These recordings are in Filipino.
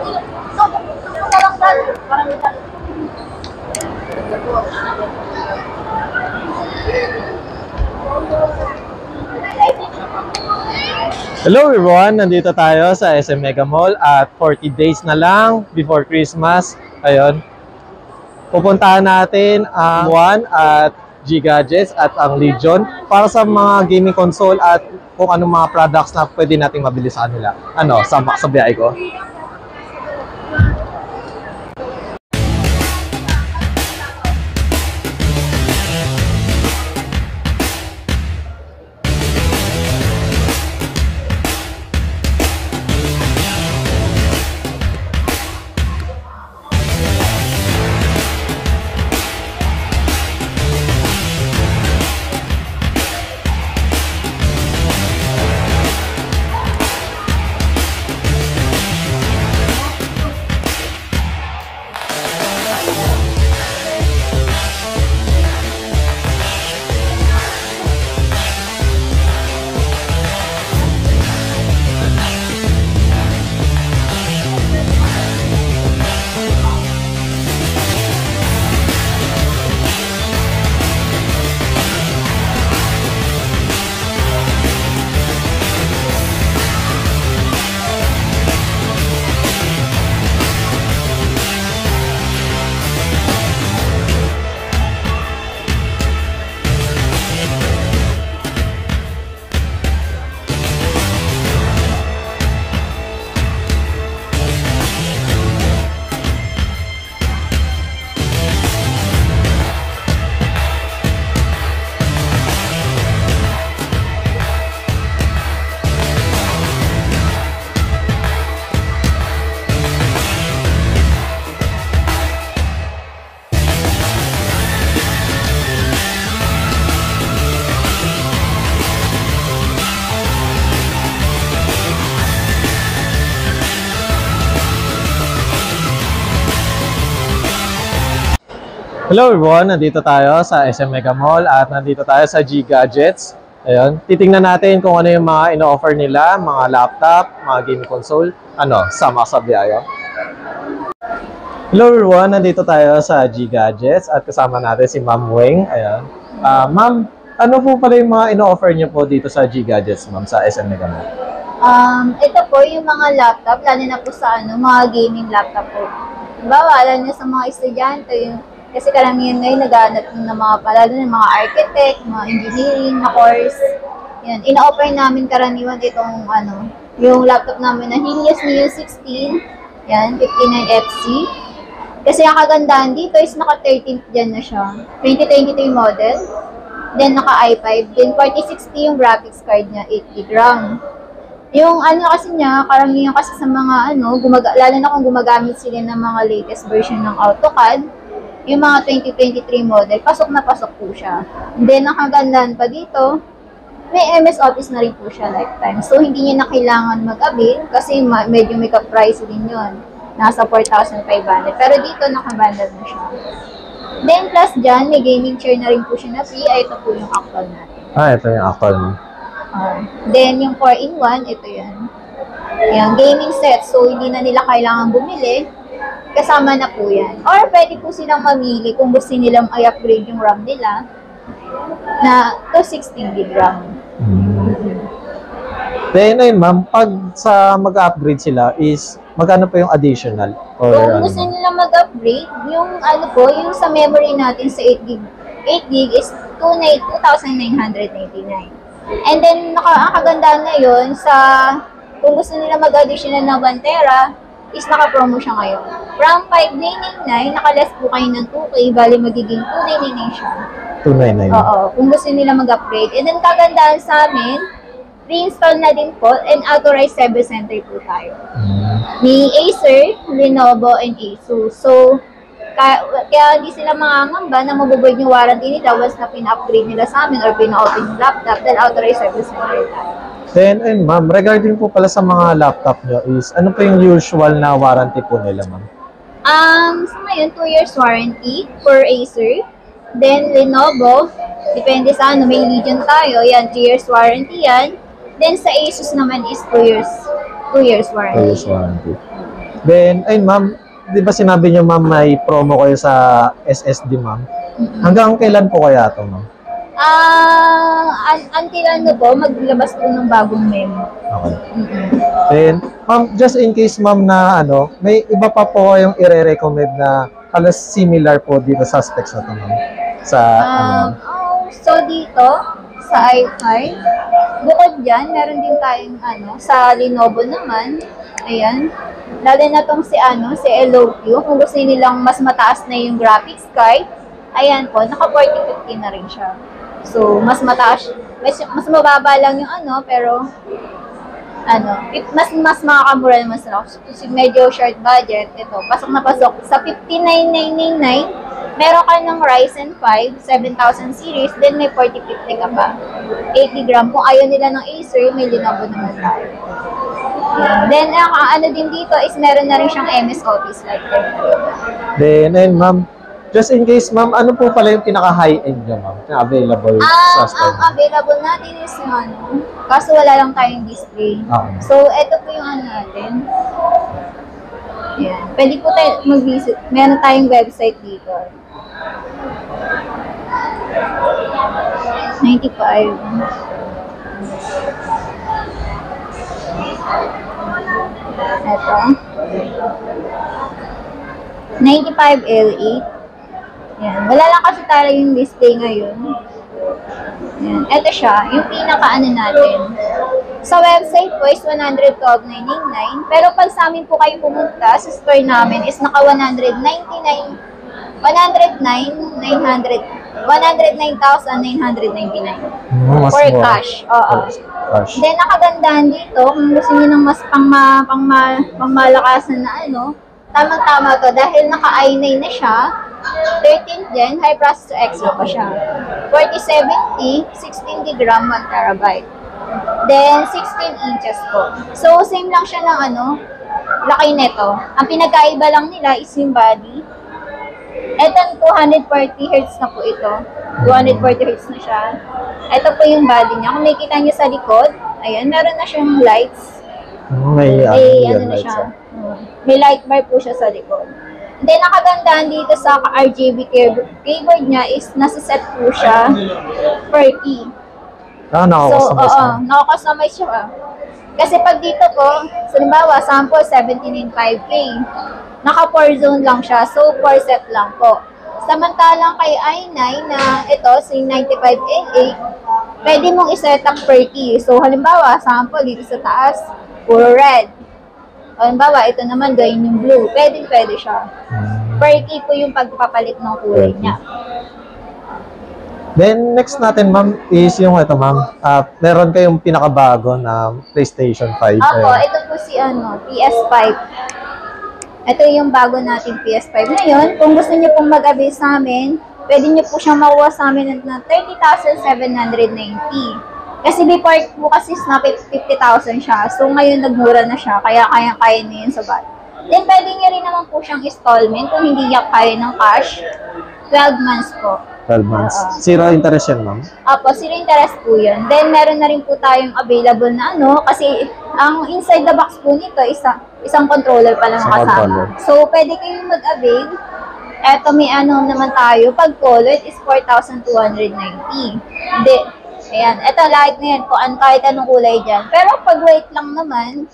Hello everyone! Nandito tayo sa SM Mega Mall at 40 days na lang before Christmas. Ayun. Pupuntahan natin ang One at G-Gadgets at ang Legion para sa mga gaming console at kung anong mga products na pwede nating mabili sa kanila. Ano, sama sa biyahe ko. Hello everyone! Nandito tayo sa SM Mega Mall at nandito tayo sa G-Gadgets. Ayun. Titingnan natin kung ano yung mga ino-offer nila, mga laptop, mga gaming console. Ano, sama sa biyahe. Hello everyone! Nandito tayo sa G-Gadgets at kasama natin si Ma'am Weng. Ayun. Ma'am, ano po pala yung mga ino-offer niyo po dito sa G-Gadgets, ma'am, sa SM Mega Mall? Ito po yung mga laptop, lalo na po sa mga gaming laptop po. Diba, alam niyo sa mga estudyante, kasi karamihan ngayon naghahanap ng mga palalo ng mga architect, mga engineering na course. Yan, ina-offer namin karaniwan itong yung laptop namin na Helios Neo 16, yan, 59FC. Kasi ang kagandahan dito is naka 13th gen na siya, 2023 model. Then naka i5, then 4060 yung graphics card niya, 8GB RAM. Yung kasi niya, karamihan kasi sa mga lalo na kung gumagamit sila ng mga latest version ng AutoCAD, yung mga 2023 model, pasok na pasok po siya. And then, nakagandahan pa dito, may MS Office na rin po siya lifetime. So, hindi niya na kailangan mag-avail kasi medyo may ka-price din yun. Nasa 4,500. Pero dito, nakabandad na siya. Then, plus dyan, may gaming chair na rin po siya na free. Ito po yung actual natin. Ito yung actual mo. Then, yung 4-in-1, ito yan. Yung gaming set. So, hindi na nila kailangan bumili. Kasama na po yan. Or pwede po silang mamili kung gusto nilang i-upgrade yung RAM nila na to 16GB RAM. Then, ma'am, pag sa mag-upgrade sila is magkano pa yung additional? Or, kung gusto nilang mag-upgrade, yung yung sa memory natin sa 8GB is 2,999. And then, ang kagandahan ngayon kung gusto nila mag-additional ng 1 tera, is naka-promo siya ngayon. From 5,999, naka-less po kayo ng 2K, bali magiging 2,999 siya. 2,999? Oo, kung gusto nila mag-upgrade. And then kagandahan sa amin, re-install na din po and authorized service center po tayo. Ni Acer, Lenovo, and Asus. So, kaya hindi sila mangangamba na mabuboard yung warranty nila once na pina-upgrade nila sa amin or pina-open yung laptop, then authorized service center tayo. Then, ma'am, regarding po pala sa mga laptop nyo is, ano po yung usual na warranty po nila, ma'am? So ngayon, 2 years warranty for Acer. Then, Lenovo, depende sa may Legion tayo, yan, 3 years warranty yan. Then, sa Asus naman is 2 years warranty. 2 years warranty. Then, ayun ma'am, di ba sinabi niyo ma'am may promo kayo sa SSD ma'am? Hanggang kailan po kaya ito ma'am? Until ano po, maglabas po ng bagong memo. Okay. Then, ma'am, just in case ma'am na ano, may iba pa po kayong i-recommend na halos similar po dito sa specs na ito ma'am? Sa ano ma'am? So dito, sa i5, bukod dyan, meron din tayong sa Lenovo naman. Ayan. Lalo na tong si LOQ. Kung gusto nilang mas mataas na yung graphics card, ayan po, naka 4050 na rin siya. So, mas mataas, mas mababa lang yung pero mas makakamura naman sa kasi medyo short budget. Ito, pasok na pasok. Sa 59,999, meron ka ng Ryzen 5 7000 series, then may 4050 ka pa. 80 gram. Kung ayaw nila ng Acer, may Lenovo naman tayo. Then, din dito is meron na rin siyang MS Office like that. Then, ma'am, just in case, ma'am, ano po pala yung pinaka-high-end nyo, ma'am, na available sa store? Ang available natin is yung kaso wala lang tayong display. Okay. So, ito po yung natin. Yan. Pwede po tayo mag-visit. Meron tayong website dito. 95. Ito. 95L8. Yan. Wala lang kasi tayo yung display ngayon. Yan. Ito siya. Yung pinaka natin. Sa website po is 112,999. Pero pag sa amin po kayo pumunta sa store namin is naka 109,999. For cash. Oo. Cash. Then, nakagandahan dito, kung gusto niyo ng mas pangmalakasan na tamang-tama to dahil naka-i9 na siya, 13th gen, high processor extra pa siya. 4070, 16 GB RAM, 1 TB. Then, 16 inches po. So, same lang siya ng laki nito. Ang pinagkaiba lang nila is yung body. Ito, 240 Hz na po ito. 240 Hz na siya. Ito po yung body niya. Kung makikita niyo sa likod, ayan, meron na siyang lights. May na siya. May light bar po siya sa likod. Then, nakagandahan dito sa RGB keyboard niya is nasa-set po siya per key. Nakakustomize so, nakakustomize siya. Kasi pag dito po, halimbawa, sample 17.5K. Naka 4 zone lang siya. So, 4 set lang po. Samantalang kay i9 na ito, si 95L8, pwede mong iset up per key. So, halimbawa, sample dito sa taas, puro red. Halimbawa, ito naman gawin yung blue. Pwede siya. Per key po yung pagpapalit ng kulay niya. Then, next natin, ma'am, is yung ito, ma'am. Meron kayong pinakabago na PlayStation 5. Ako, ito po si PS5. Ito yung bago nating PS5 ngayon. Kung gusto niyo pong mag-avail sa amin, pwede niyo po siyang makuha sa amin ng 30,790. Kasi before po kasi na 50,000 siya. So ngayon nagmura na siya, kaya kaya niyo yun sa bat. Then pwede niyo rin naman po siyang installment kung hindi niya kaya ng cash. 12 months po. 12 months. Zero interest yan, ma'am? Opo, zero interest po yun. Then meron na rin po tayong available na kasi ang inside the box po nito, isang controller pa lang kasama. So pwede kayong mag-avail. Eto may naman tayo. Pag colored is 4,290. Hindi. Ayan. Eto light na yan. Kahit anong kulay dyan. Pero pag white lang naman,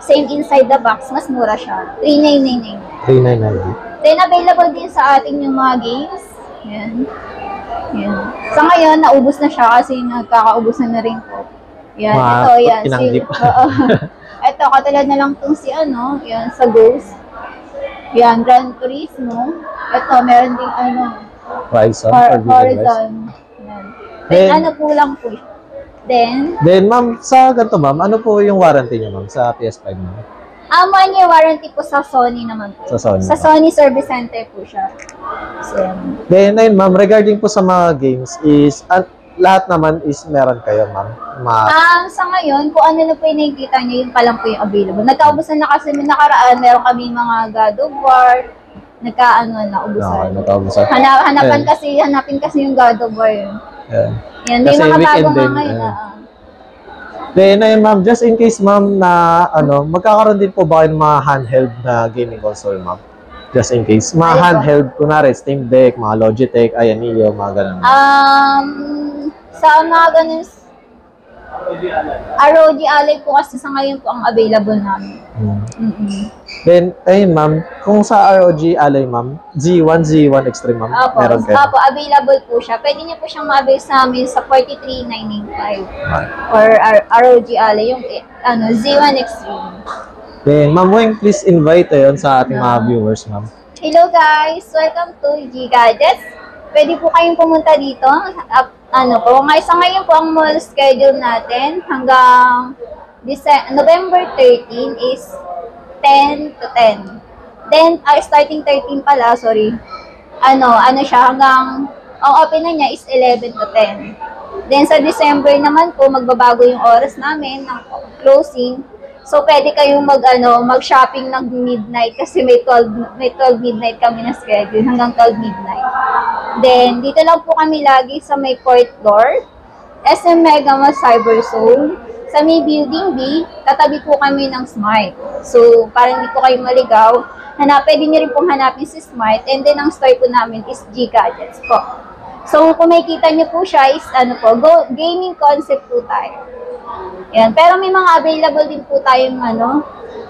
same inside the box, mas mura siya. 3,999. 3,990. Then, available din sa ating yung mga games. Yan. Yan. Sa ngayon, naubos na siya kasi nagkakaubusan na rin po. Yan. Ito, yan. Ito, katulad na lang itong yan, sa Ghost. Yan, Gran Turismo. Ito, meron ding Horizon. Yan. Then, po lang po. Then, ma'am, sa ganito, ma'am, ano po yung warranty niyo, ma'am, sa PS5 mo? 1 year warranty po sa Sony naman po. Sa Sony. Sa Sony Service Center po siya. So, then, ayun, ma'am, regarding po sa mga games is, lahat naman is meron kayo, ma'am? Sa ngayon, kung ano na po yung nakikita nyo, yun pa lang po yung available. Nagkaubusan na kasi nakaraan, meron kami mga God of War, naubusan. Nagkaubusan. Hanapin kasi yung God of War yun. Yeah. Yan, may kasi mga bago weekend nga din. ngayon. Then, ayun ma'am, just in case ma'am na magkakaroon din po ba kayo ng mga handheld na gaming console ma'am? Just in case. Mga Ay, po. handheld, kunwari Steam Deck, mga Logitech, Ayaneo, mga ganun. Sa mga ganun, ROG Ally po kasi sa ngayon po ang available namin. Then, ayun ma'am, kung sa ROG Ally ma'am, Z1, Z1 Extreme ma'am, Opo, meron kayo. opo, available po siya. Pwede niyo po siyang ma-avail sa amin sa 43,995 or ROG Ally, yung Z1 Extreme. Then, ma'am Weng, please invite ayun sa ating mga viewers ma'am. Hello guys! Welcome to G Gadgets. Pwede po kayong pumunta dito. Sa ngayon po ang mall schedule natin hanggang November 13 is 10 to 10. Then, starting 13 pala, sorry. Siya hanggang, ang open na niya is 11 to 10. Then, sa December naman po, magbabago yung oras namin ng closing. So, pwede kayong mag-shopping ng midnight kasi may 12 midnight kami na schedule, hanggang 12 midnight. Then, dito lang po kami lagi sa may 4th floor, SM Mega Mall Cyber Zone. Sa may building B, tatabi po kami ng Smart. So, para hindi po kayo maligaw, pwede niyo rin pong hanapin si Smart. And then, ang store po namin is G Gadgets po. So, kung makikita niyo po siya is, gaming concept po tayo. Yan. Pero may mga available din po tayong,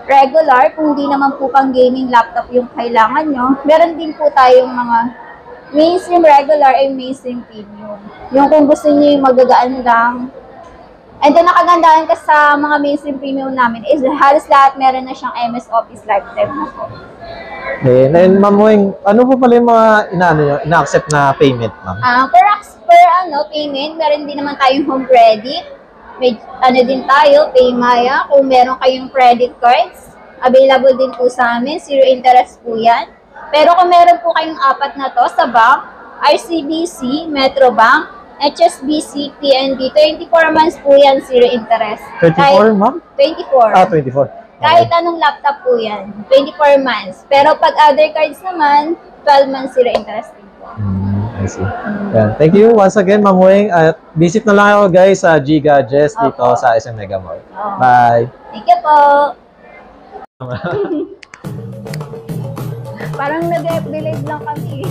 regular. Kung di naman po pang gaming laptop yung kailangan nyo, meron din po tayong mga mainstream regular and mainstream premium. Yung kung gusto niyo yung magagaan lang. And then, nakagandahan ka sa mga mainstream premium namin is halos lahat meron na siyang MS Office Lifetime na po. And ma'am Weng, ano po pala yung mga ina-accept na payment ma'am? Per payment, meron din naman tayong home credit. May din tayo, Paymaya. Kung meron kayong credit cards, available din po sa amin. 0 interest po yan. Pero kung meron po kayong apat na to sa bank, RCBC, Metrobank, HSBC, PNB, 24 months po yan, 0 interest. 24 ma'am? 24. 24. Kahit anong laptop po yan, 24 months. Pero pag other cards naman, 12 months, 0 interest din po. I see. Yan. Thank you once again, Ma'am Weng. At visit na lang ako guys sa G Gadgets dito sa SM Mega Mall. Bye! Thank you po! Parang nag-delayed lang kami.